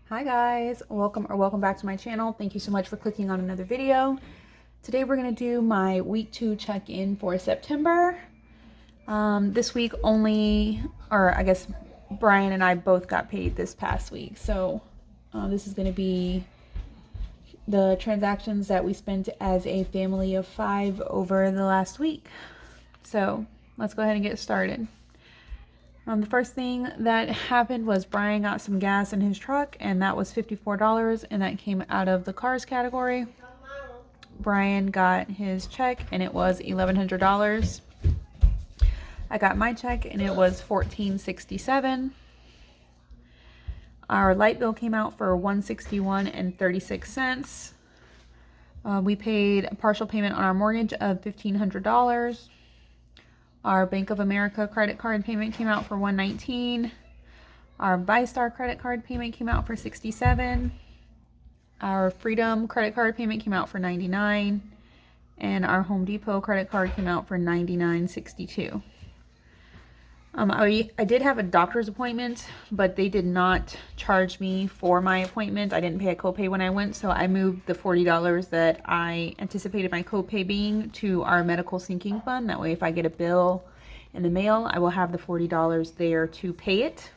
Hi guys, welcome back to my channel. Thank you so much for clicking on another video. Today we're going to do my week 2 check-in for September. This week only, or I guess Brian and I both got paid this past week. So this is going to be the transactions that we spent as a family of 5 over the last week. So let's go ahead and get started. The first thing that happened was Brian got some gas in his truck, and that was $54, and that came out of the cars category. Brian got his check, and it was $1,100. I got my check, and it was $1,467. Our light bill came out for $161.36. We paid a partial payment on our mortgage of $1,500. Our Bank of America credit card payment came out for $119. Our ViStar credit card payment came out for $67. Our Freedom credit card payment came out for $99. And our Home Depot credit card came out for $99.62. I did have a doctor's appointment, but they did not charge me for my appointment. I didn't pay a copay when I went, so I moved the $40 that I anticipated my copay being to our medical sinking fund. That way, if I get a bill in the mail, I will have the $40 there to pay it.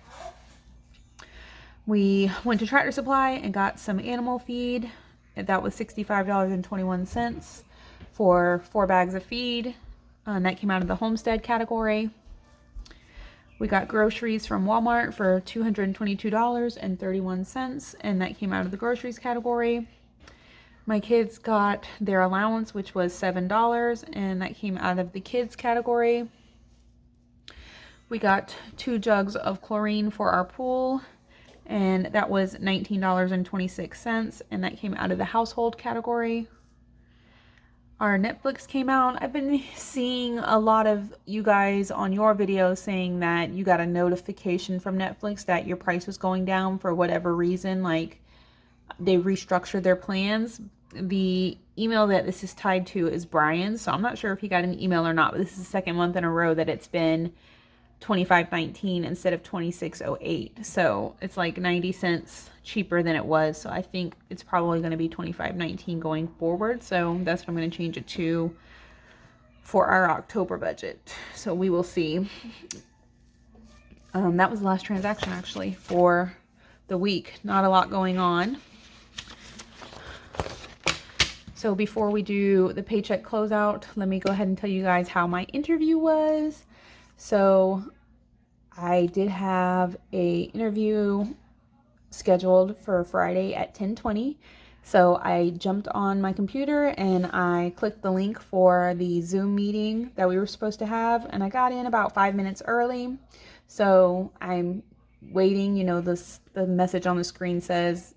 We went to Tractor Supply and got some animal feed. That was $65.21 for 4 bags of feed. And that came out of the homestead category. We got groceries from Walmart for $222.31, and that came out of the groceries category. My kids got their allowance, which was $7, and that came out of the kids category. We got 2 jugs of chlorine for our pool, and that was $19.26, and that came out of the household category. Our Netflix came out. I've been seeing a lot of you guys on your videos saying that you got a notification from Netflix that your price was going down for whatever reason, like they restructured their plans. The email that this is tied to is Brian's, so I'm not sure if he got an email or not, but this is the second month in a row that it's been $25.19 instead of $26.08. So it's like 90 cents cheaper than it was. So I think it's probably going to be $25.19 going forward. So that's what I'm going to change it to for our October budget. So we will see. That was the last transaction actually for the week. Not a lot going on. So before we do the paycheck closeout, let me go ahead and tell you guys how my interview was. So I did have a interview scheduled for Friday at 10:20. So I jumped on my computer and I clicked the link for the Zoom meeting that we were supposed to have, and I got in about 5 minutes early. So I'm waiting, the message on the screen says,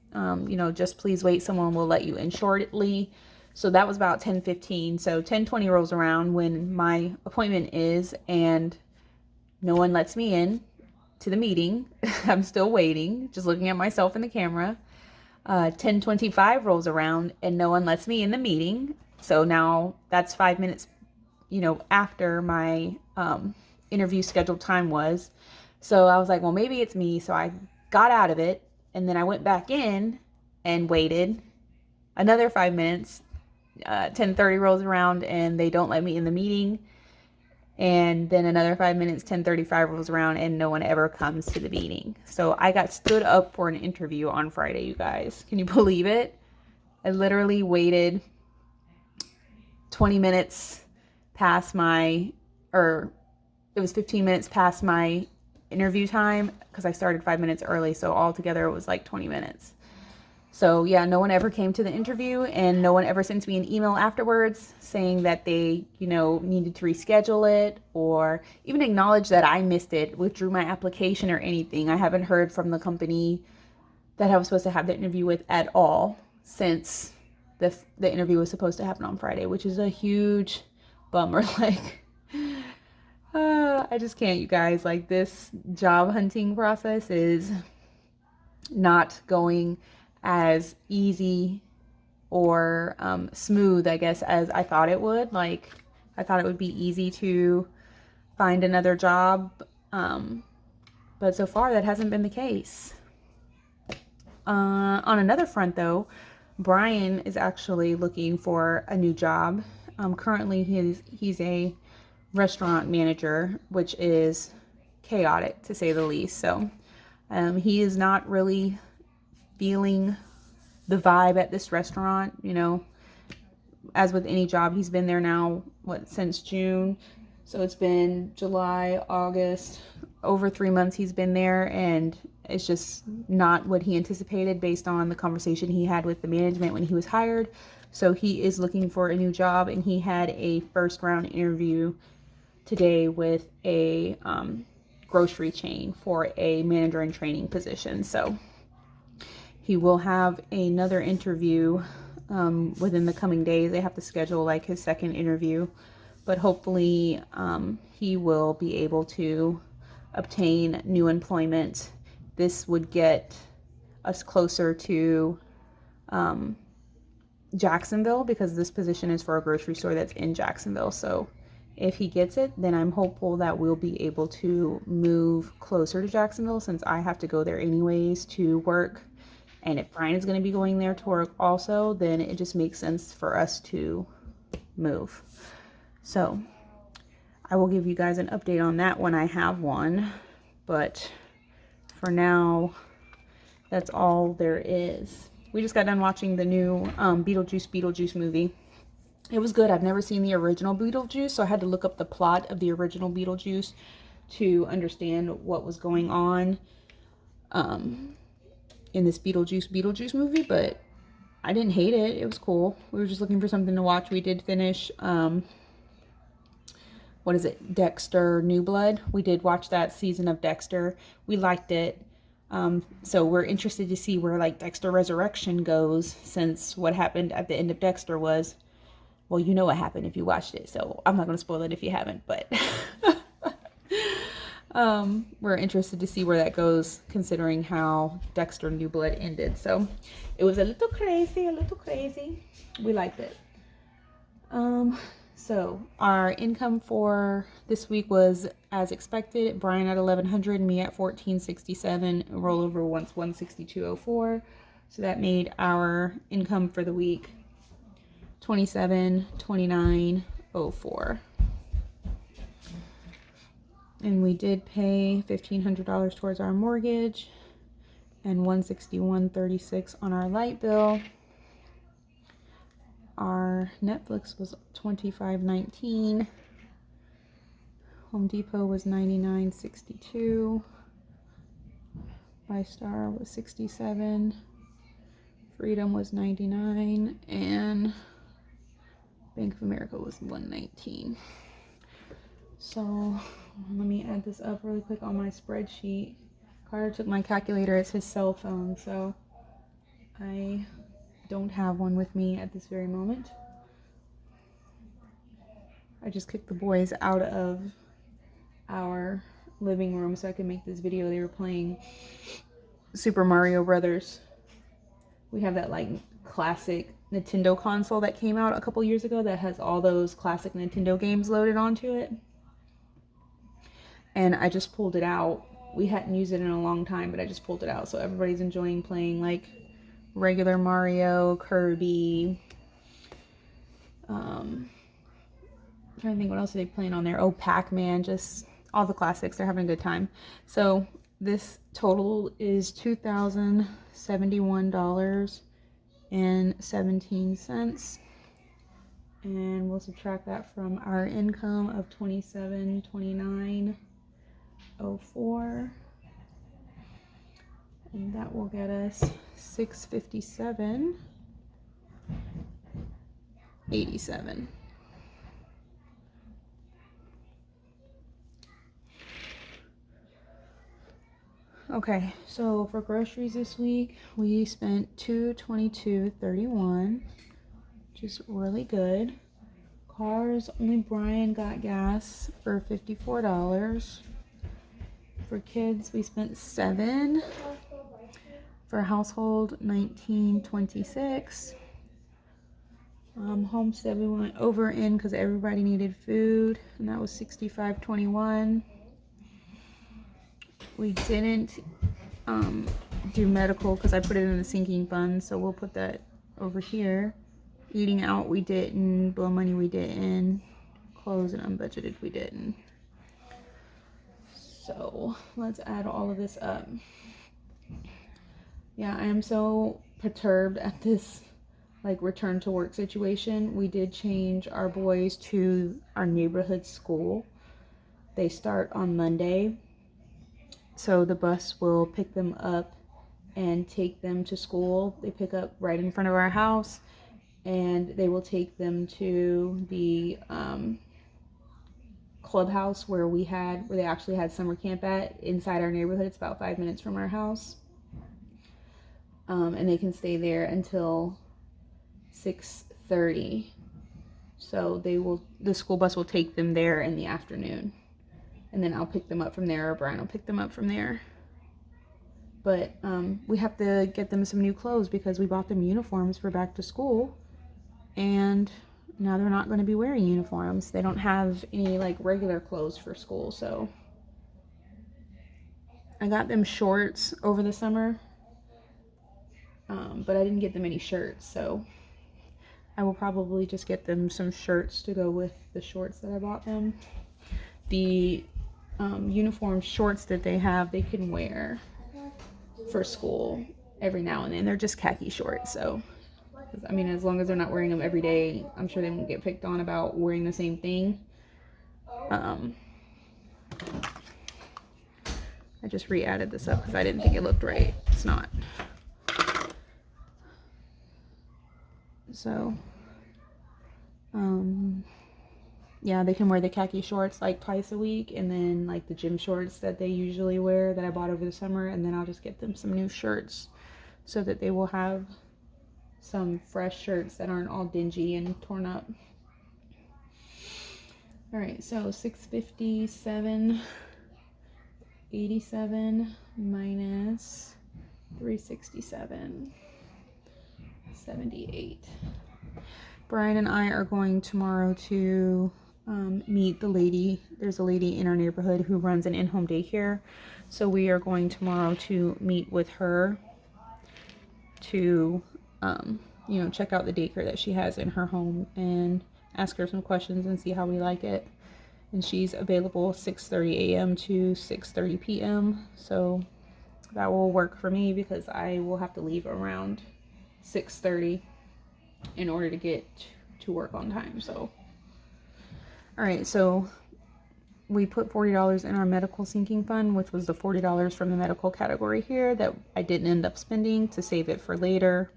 just please wait, someone will let you in shortly. So that was about 10:15. So 10:20 rolls around when my appointment is, and no one lets me in to the meeting. I'm still waiting, just looking at myself in the camera. 10:25 rolls around and no one lets me in the meeting. So now that's 5 minutes, after my interview scheduled time was. So I was like, well, maybe it's me. So I got out of it, and then I went back in and waited another 5 minutes. 10:30 rolls around and they don't let me in the meeting. And then another 5 minutes, 10:35 rolls around, and no one ever comes to the meeting. So I got stood up for an interview on Friday, you guys. Can you believe it? I literally waited 20 minutes past it was 15 minutes past my interview time because I started 5 minutes early. So altogether it was like 20 minutes. So yeah, no one ever came to the interview, and no one ever sent me an email afterwards saying that they, needed to reschedule it or even acknowledge that I missed it, withdrew my application or anything. I haven't heard from the company that I was supposed to have the interview with at all since the interview was supposed to happen on Friday, which is a huge bummer. I just can't, you guys. Like, this job hunting process is not going as easy or smooth, I guess, as I thought it would. Like, I thought it would be easy to find another job, but so far that hasn't been the case. On another front, though, Brian is actually looking for a new job. Currently, he's a restaurant manager, which is chaotic to say the least. So he is not really feeling the vibe at this restaurant. You know, as with any job, he's been there now, since June. So it's been July, August, over 3 months he's been there, and it's just not what he anticipated based on the conversation he had with the management when he was hired. So he is looking for a new job, and he had a first round interview today with a grocery chain for a manager in training position. So he will have another interview within the coming days. They have to schedule like his second interview, but hopefully he will be able to obtain new employment. This would get us closer to Jacksonville, because this position is for a grocery store that's in Jacksonville. So if he gets it, then I'm hopeful that we'll be able to move closer to Jacksonville, since I have to go there anyways to work. And if Brian is going to be going there to work also, then it just makes sense for us to move. So I will give you guys an update on that when I have one. But for now, that's all there is. We just got done watching the new Beetlejuice movie. It was good. I've never seen the original Beetlejuice, so I had to look up the plot of the original Beetlejuice to understand what was going on in this Beetlejuice movie. But I didn't hate it. It was cool. We were just looking for something to watch. We did finish what is it, Dexter New Blood. We did watch that season of Dexter. We liked it. So we're interested to see where like Dexter Resurrection goes, since what happened at the end of Dexter was, well, you know what happened if you watched it, so I'm not going to spoil it if you haven't, but we're interested to see where that goes, considering how Dexter New Blood ended. So it was a little crazy. We liked it. So our income for this week was as expected. Brian at $1,100, me at $1,467, rollover once $162.04. So that made our income for the week $2729.04. And we did pay $1,500 towards our mortgage and $161.36 on our light bill. Our Netflix was $25.19. Home Depot was $99.62. Buy Star was $67. Freedom was $99, and Bank of America was $119. So let me add this up really quick on my spreadsheet. Carter took my calculator as his cell phone, so I don't have one with me at this very moment. I just kicked the boys out of our living room so I could make this video. They were playing Super Mario Brothers. We have that like classic Nintendo console that came out a couple years ago that has all those classic Nintendo games loaded onto it. And I just pulled it out. We hadn't used it in a long time, but I just pulled it out. So everybody's enjoying playing like regular Mario, Kirby. I'm trying to think what else are they playing on there. Oh, Pac-Man, just all the classics. They're having a good time. So this total is $2,071.17. And we'll subtract that from our income of $2729.04. And that will get us $657.87. Okay, so for groceries this week, we spent $222.31, which is really good. Cars, only Brian got gas for $54. For kids, we spent $7. For household, $19.26. Homestead, we went over in because everybody needed food, and that was $65.21. We didn't do medical because I put it in the sinking fund, so we'll put that over here. Eating out we didn't, blow money we didn't, clothes and unbudgeted we didn't. So let's add all of this up. Yeah, I am so perturbed at this like return to work situation. We did change our boys to our neighborhood school. They start on Monday. So the bus will pick them up and take them to school. They pick up right in front of our house, and they will take them to the clubhouse where they actually had summer camp at inside our neighborhood. It's about 5 minutes from our house. And they can stay there until 6:30. So the school bus will take them there in the afternoon. And then I'll pick them up from there, or Brian will pick them up from there. But we have to get them some new clothes because we bought them uniforms for back to school. And now they're not going to be wearing uniforms. They don't have any like regular clothes for school. So I got them shorts over the summer. But I didn't get them any shirts. So I will probably just get them some shirts to go with the shorts that I bought them. The uniform shorts that they have, they can wear for school every now and then. They're just khaki shorts, so I mean, as long as they're not wearing them every day, I'm sure they won't get picked on about wearing the same thing. I just re-added this up because I didn't think it looked right. It's not. So yeah, they can wear the khaki shorts like twice a week, and then like the gym shorts that they usually wear that I bought over the summer, and then I'll just get them some new shirts so that they will have some fresh shirts that aren't all dingy and torn up. All right, so 657.87 minus 367.78. Brian and I are going tomorrow to meet the lady. There's a lady in our neighborhood who runs an in-home daycare. So we are going tomorrow to meet with her to, check out the daycare that she has in her home and ask her some questions and see how we like it. And she's available 6:30 a.m. to 6:30 p.m. So that will work for me because I will have to leave around 6:30 in order to get to work on time. So all right, so we put $40 in our medical sinking fund, which was the $40 from the medical category here that I didn't end up spending to save it for later.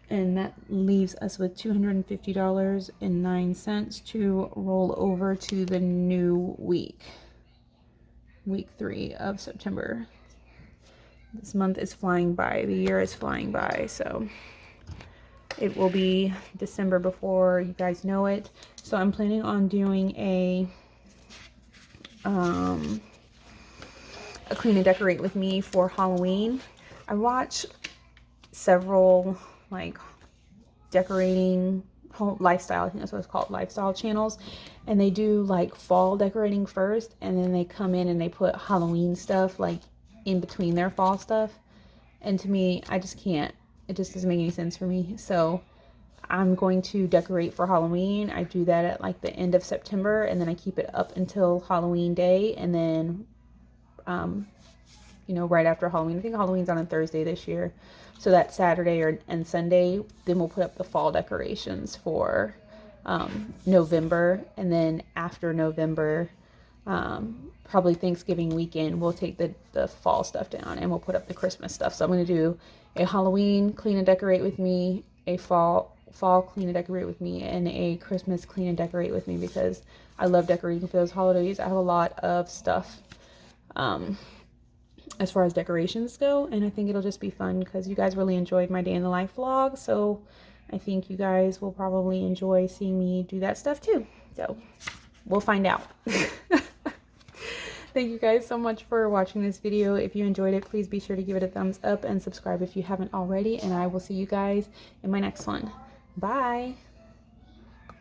And that leaves us with $250.09 to roll over to the new week 3 of September. This month is flying by, the year is flying by, so it will be December before you guys know it. So I'm planning on doing a clean and decorate with me for Halloween. I watch several like decorating lifestyle, I think that's what it's called, lifestyle channels, and they do like fall decorating first, and then they come in and they put Halloween stuff like in between their fall stuff. And to me, I just can't. It just doesn't make any sense for me. So I'm going to decorate for Halloween. I do that at like the end of September, and then I keep it up until Halloween day, and then right after Halloween, I think Halloween's on a Thursday this year, so that Saturday and Sunday, then we'll put up the fall decorations for November. And then after November, probably Thanksgiving weekend, we'll take the fall stuff down and we'll put up the Christmas stuff. So I'm going to do a Halloween clean and decorate with me, a fall clean and decorate with me, and a Christmas clean and decorate with me, because I love decorating for those holidays. I have a lot of stuff as far as decorations go, and I think it'll just be fun because you guys really enjoyed my day in the life vlog, so I think you guys will probably enjoy seeing me do that stuff too. So we'll find out. Thank you guys so much for watching this video. If you enjoyed it, please be sure to give it a thumbs up and subscribe if you haven't already, and I will see you guys in my next one. Bye.